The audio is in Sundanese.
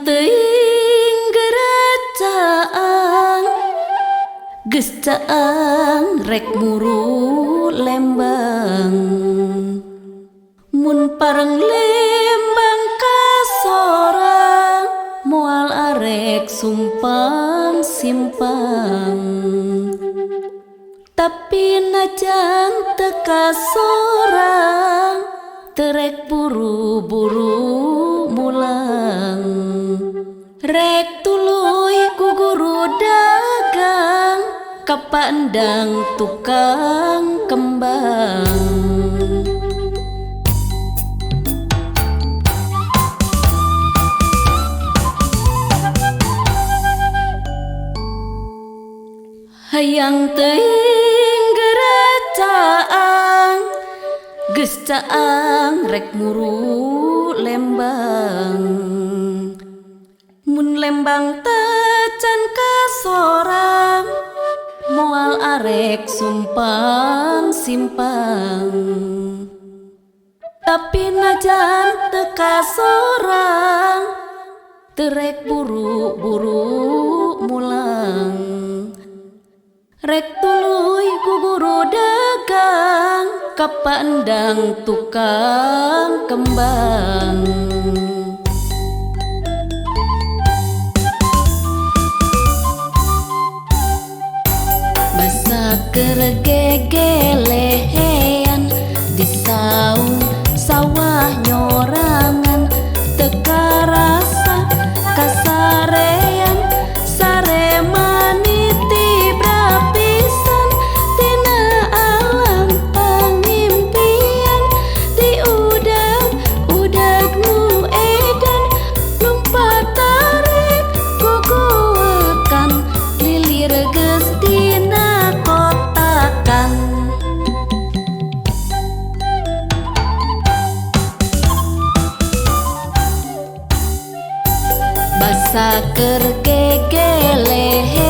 teuing geracaan geus caang rek muru Lembang mun pareng Lembang kasorang moal arek sumpang simpang tapi najan teka sorang terek buru-buru mulang rek tuluy ku guru dagang kapandang tukang kembang hayang teuing geracaan geus caang rek muru Lembang mun Lembang tacan kasorang moal arek sumpang simpang tapi najan teka sorang terek buru-buru mulang rek tuluy ku guru dagang kapandang tukang kembang basa kergegelehean di saung sawah nyorangan teka rasa kasarean sare maniti brapisan tina alam pangimpian di udag nu edan lumpat tarik kukuakan lilir geus dina kotakan basa kergegelehean